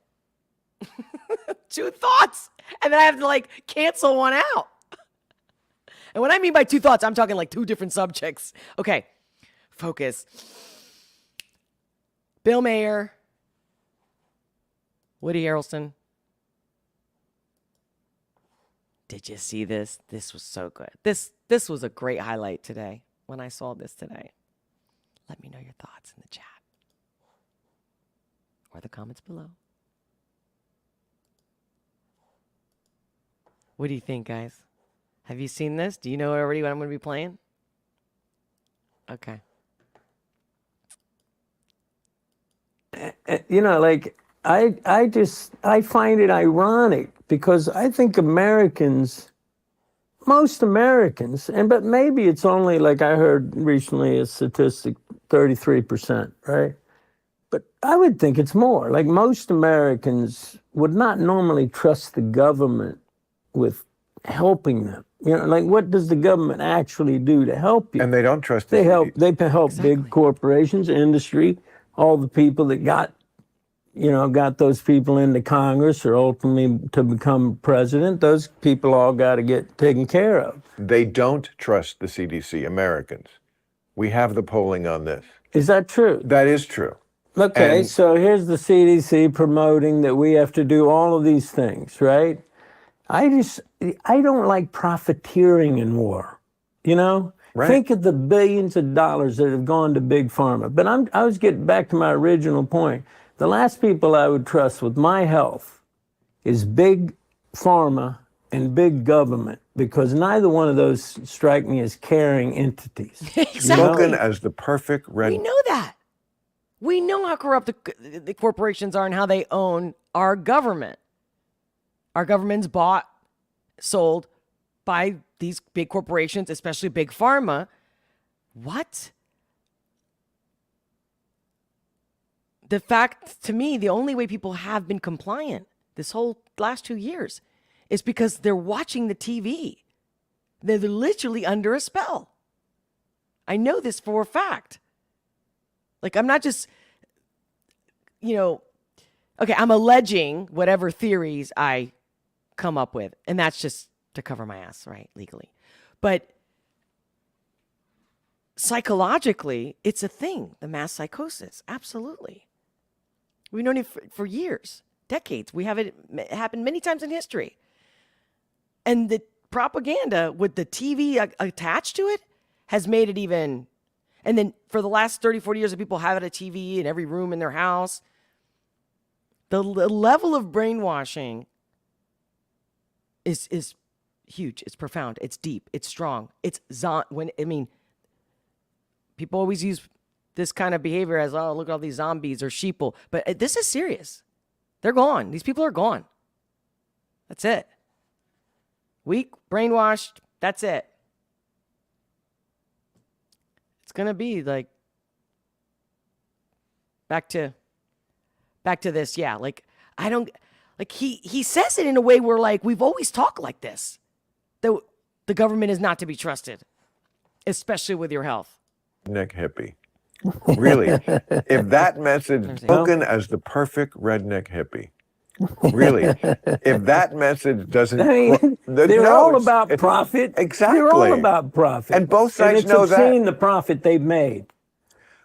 S1: Two thoughts. And then I have to like cancel one out. And what I mean by two thoughts, I'm talking like two different subjects. Okay, focus. Bill Maher, Woody Harrelson. Did you see this? This was so good. This was a great highlight today when I saw this today. Let me know your thoughts in the chat or the comments below. What do you think, guys? Have you seen this? Do you know already what I'm going to be playing? Okay.
S18: You know, like, I find it ironic because I think most Americans, but maybe it's only, like I heard recently a statistic, 33%, right? But I would think it's more. Like, most Americans would not normally trust the government with helping them. You know, like, what does the government actually do to help you?
S19: And they don't trust
S18: They help
S1: Exactly.
S18: big corporations, industry, all the people that got those people into Congress or ultimately to become president. Those people all got to get taken care of.
S19: They don't trust the CDC, Americans. We have the polling on this.
S18: Is that true?
S19: That is true.
S18: Okay,
S19: And-
S18: so here's the CDC promoting that we have to do all of these things, right? I don't like profiteering in war, you know?
S19: Right.
S18: Think of the billions of dollars that have gone to big pharma. But I was getting back to my original point. The last people I would trust with my health is big pharma and big government, because neither one of those strike me as caring entities.
S1: Exactly.
S19: Spoken as the perfect red.
S1: We know that. We know how corrupt the corporations are and how they own our government. Our government's bought, sold by these big corporations, especially big pharma. What? The fact, to me, the only way people have been compliant this whole last 2 years is because they're watching the TV. They're literally under a spell. I know this for a fact. Like, I'm not just, okay, I'm alleging whatever theories I come up with, and that's just to cover my ass, right, legally. But psychologically, it's a thing, the mass psychosis, absolutely. We've known it for years, decades. We have it happen many times in history. And the propaganda with the TV attached to it has made it even. And then for the last 30, 40 years, people have a TV in every room in their house. The level of brainwashing is huge. It's profound. It's deep. It's strong. People always use this kind of behavior as, oh, look at all these zombies or sheeple. But this is serious. They're gone. These people are gone. That's it. Weak, brainwashed. That's it. It's going to be like back to this. Yeah. Like, I don't, like, he says it in a way where, like, we've always talked like this. The government is not to be trusted, especially with your health.
S19: Redneck hippie. Really, if that message, spoken as the perfect redneck hippie. Really, if that message doesn't,
S18: they're all about profit.
S19: Exactly,
S18: they're all about profit,
S19: and both sides know that.
S18: It's obscene, the profit they've made.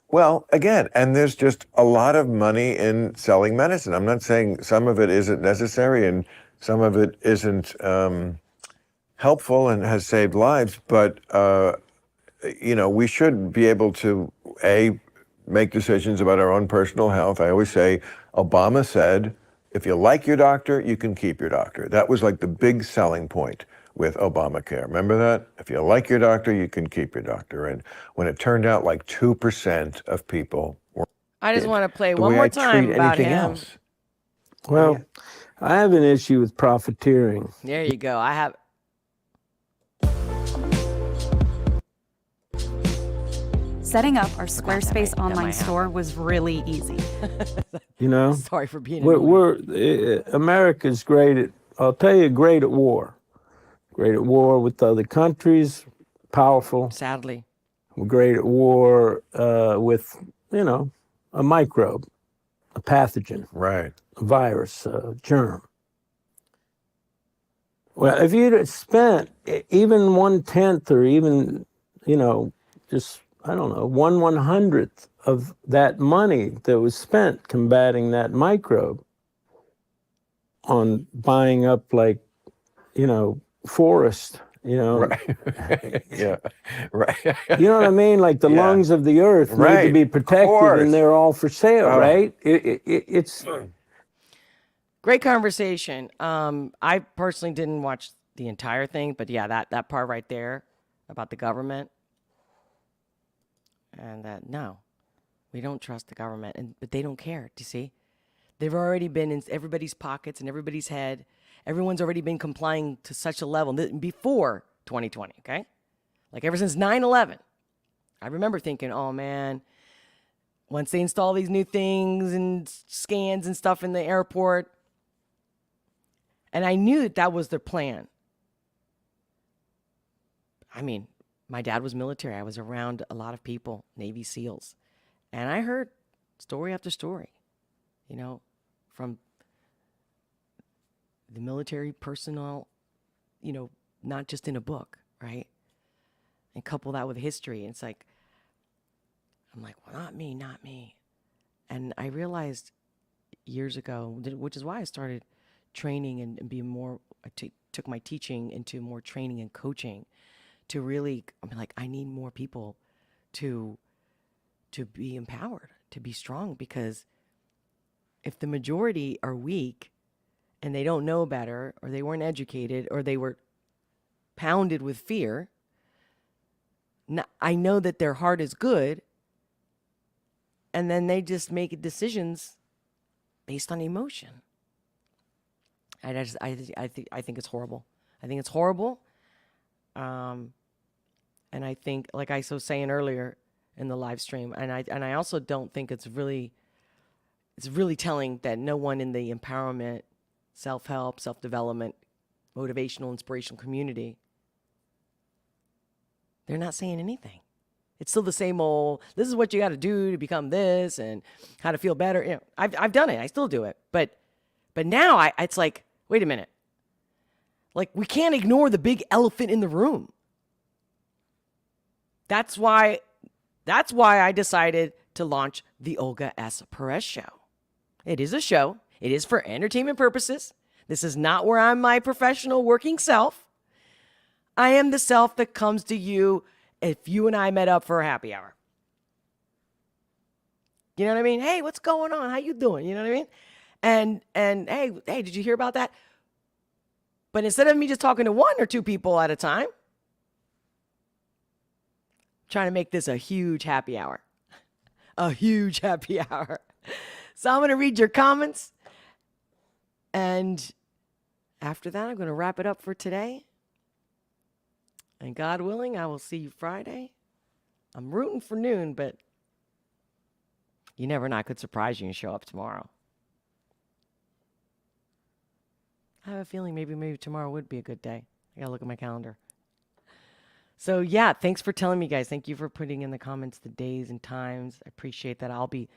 S19: Well, again, and there's just a lot of money in selling medicine. I'm not saying some of it isn't necessary and some of it isn't helpful and has saved lives, but we should be able to make decisions about our own personal health. I always say, Obama said, if you like your doctor, you can keep your doctor. That was like the big selling point with Obamacare. Remember that? If you like your doctor, you can keep your doctor. And when it turned out like 2% of people were,
S1: I just want to play one more time about him.
S18: Well, I have an issue with profiteering.
S1: There you go. I have.
S20: Setting up our Squarespace online store was really easy.
S1: Sorry for being
S18: America's great at I'll tell you, great at war. Great at war with other countries, powerful.
S1: Sadly.
S18: Great at war with, a microbe, a pathogen.
S19: Right.
S18: A virus, a germ. Well, if you'd spent even 1/10 or even, just, I don't know, 1/100th of that money that was spent combating that microbe on buying up forest,
S19: Right. Yeah. Right.
S18: You know what I mean? Like the lungs of the earth need to be protected, and they're all for sale, right? It's
S1: great conversation. I personally didn't watch the entire thing, but yeah, that part right there about the government, and that no, we don't trust the government, but they don't care. Do you see? They've already been in everybody's pockets and everybody's head. Everyone's already been complying to such a level before 2020, okay? Like ever since 9/11. I remember thinking, oh man, once they install these new things and scans and stuff in the airport, and I knew that was their plan. I mean, my dad was military. I was around a lot of people, Navy SEALs, and I heard story after story, from the military personnel, not just in a book, right? And couple that with history. And it's like, I'm like, well, not me. And I realized years ago, which is why I started training and being more, took my teaching into more training and coaching to really, I need more people to be empowered, to be strong, because if the majority are weak and they don't know better, or they weren't educated, or they were pounded with fear, I know that their heart is good, and then they just make decisions based on emotion. I think it's horrible. I think it's horrible. And I think, like I was saying earlier in the live stream, and I also don't think it's really telling that no one in the empowerment, self-help, self-development, motivational, inspirational community, they're not saying anything. It's still the same old, this is what you got to do to become this, and how to feel better. I've done it. I still do it. But now it's like, wait a minute. Like, we can't ignore the big elephant in the room. That's why I decided to launch the Olga S. Perez Show. It is a show. It is for entertainment purposes. This is not where I'm my professional working self. I am the self that comes to you if you and I met up for a happy hour. You know what I mean? Hey, what's going on? How you doing? You know what I mean? And hey, did you hear about that? But instead of me just talking to one or two people at a time, I'm trying to make this a huge happy hour. A huge happy hour. So I'm going to read your comments. And after that, I'm going to wrap it up for today. And God willing, I will see you Friday. I'm rooting for noon, but you never know. I could surprise you and show up tomorrow. I have a feeling maybe tomorrow would be a good day. I got to look at my calendar. So yeah, thanks for telling me, guys. Thank you for putting in the comments the days and times. I appreciate that. I'll be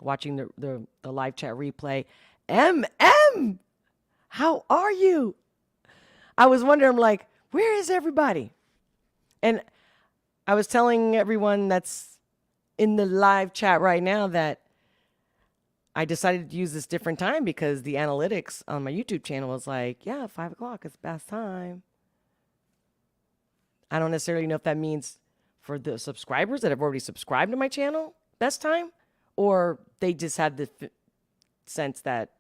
S1: watching the live chat replay. MM, how are you? I was wondering, like, where is everybody? And I was telling everyone that's in the live chat right now that I decided to use this different time because the analytics on my YouTube channel was like, yeah, 5 o'clock is the best time. I don't necessarily know if that means for the subscribers that have already subscribed to my channel, best time, or they just had the sense that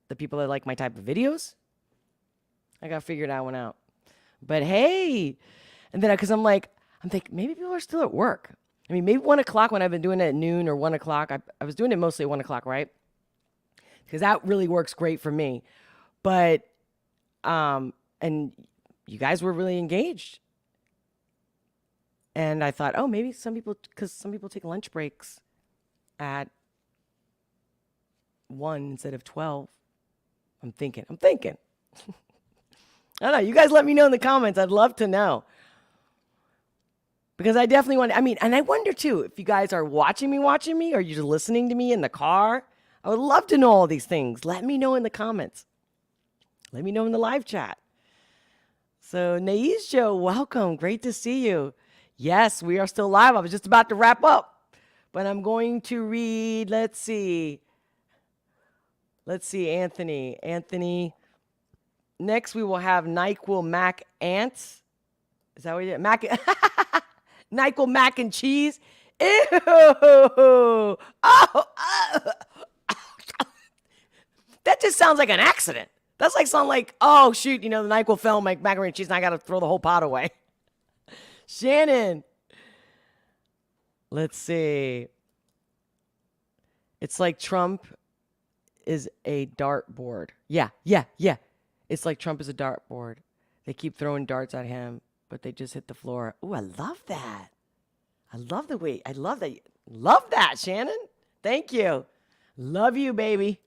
S1: the people that like my type of videos, I got to figure that one out. But hey, and then because I'm thinking maybe people are still at work. I mean, maybe 1 o'clock when I've been doing it at noon or 1 o'clock. I was doing it mostly at 1 o'clock, right? Because that really works great for me. But, and you guys were really engaged. And I thought, oh, maybe because some people take lunch breaks at 1 instead of 12. I'm thinking. I don't know. You guys let me know in the comments. I'd love to know. Because I definitely want, and I wonder too, if you guys are watching me, or you're just listening to me in the car. I would love to know all these things. Let me know in the comments. Let me know in the live chat. So, Naisha, welcome. Great to see you. Yes, we are still live. I was just about to wrap up, but I'm going to read, let's see, Anthony. Next, we will have NyQuil Mac Ants. Is that what you did? NyQuil Mac and Cheese. Ew. Oh. That just sounds like an accident. That's like something like, oh, shoot, the NyQuil fell, like macaroni and cheese, and I got to throw the whole pot away. Shannon. Let's see. It's like Trump is a dartboard. Yeah. It's like Trump is a dartboard. They keep throwing darts at him, but they just hit the floor. Ooh, I love that. I love that. Love that, Shannon. Thank you. Love you, baby.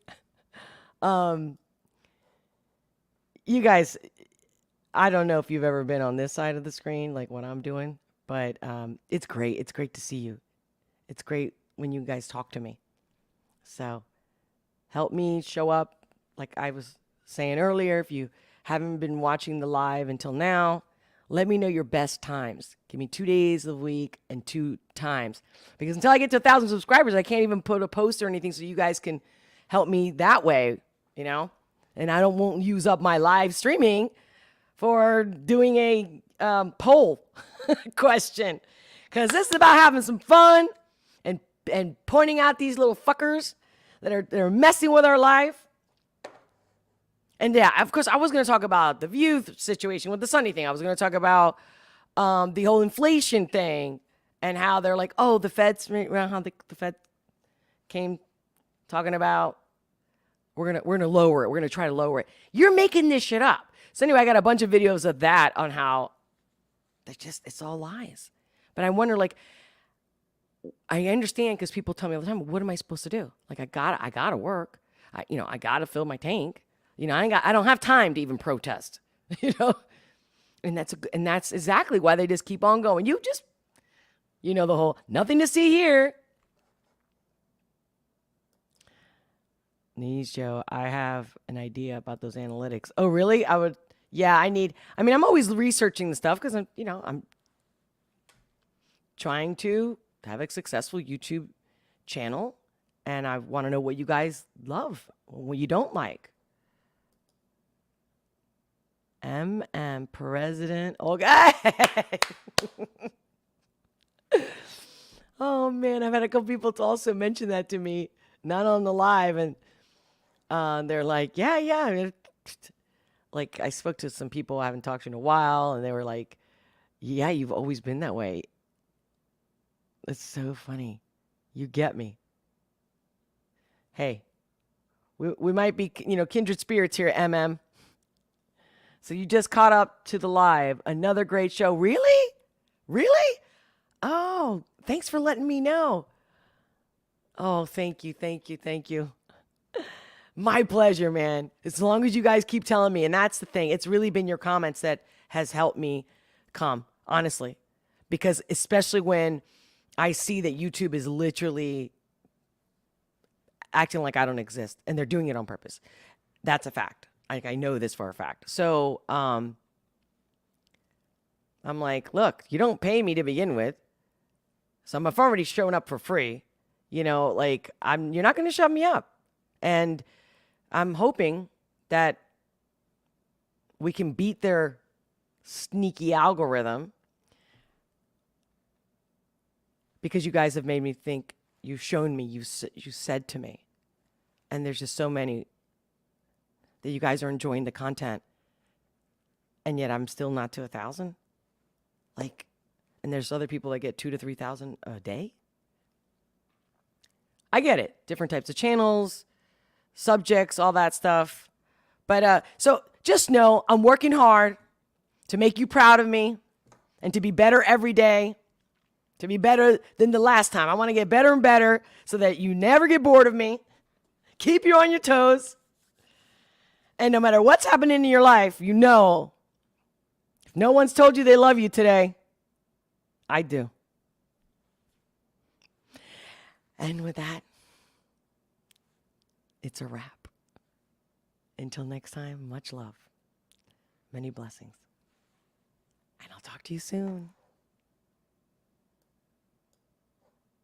S1: You guys, I don't know if you've ever been on this side of the screen, like what I'm doing, but it's great. It's great to see you. It's great when you guys talk to me. So help me show up. Like I was saying earlier, if you haven't been watching the live until now, let me know your best times. Give me 2 days of the week and 2 times. Because until I get to 1,000 subscribers, I can't even put a post or anything so you guys can help me that way, And I won't use up my live streaming for doing a poll question. Because this is about having some fun and pointing out these little fuckers that are messing with our life. And yeah, of course, I was going to talk about the View situation with the Sunny thing. I was going to talk about the whole inflation thing and how they're like, oh, the Fed came talking about we're gonna lower it. We're gonna try to lower it. You're making this shit up. So anyway, I got a bunch of videos of that on how it's all lies. But I wonder, like, I understand because people tell me all the time, what am I supposed to do? Like, I gotta work. I gotta fill my tank. I don't have time to even protest. And that's exactly why they just keep on going. The whole nothing to see here. Joe, I have an idea about those analytics. Oh, really? I'm always researching the stuff because I'm trying to have a successful YouTube channel and I want to know what you guys love, what you don't like. President Olga. Oh man, I've had a couple people to also mention that to me, not on the live, and they're like, yeah. Like I spoke to some people I haven't talked to in a while, and they were like, yeah, you've always been that way. It's so funny. You get me. Hey, we might be, kindred spirits here at So you just caught up to the live. Another great show. Really? Oh, thanks for letting me know. Oh, thank you. My pleasure, man. As long as you guys keep telling me. And that's the thing. It's really been your comments that has helped me come, honestly. Because especially when I see that YouTube is literally acting like I don't exist. And they're doing it on purpose. That's a fact. I know this for a fact. So I'm like, look, you don't pay me to begin with. So I've already shown up for free. You're not going to shut me up. And I'm hoping that we can beat their sneaky algorithm because you guys have made me think, you've shown me, you said to me. And there's just so many that you guys are enjoying the content. And yet I'm still not to 1,000. And there's other people that get 2,000 to 3,000 a day. I get it. Different types of channels, subjects, all that stuff. But so just know I'm working hard to make you proud of me and to be better every day, to be better than the last time. I want to get better and better so that you never get bored of me. Keep you on your toes. And no matter what's happening in your life, you know, if no one's told you they love you today, I do. And with that, it's a wrap. Until next time, much love, many blessings, and I'll talk to you soon.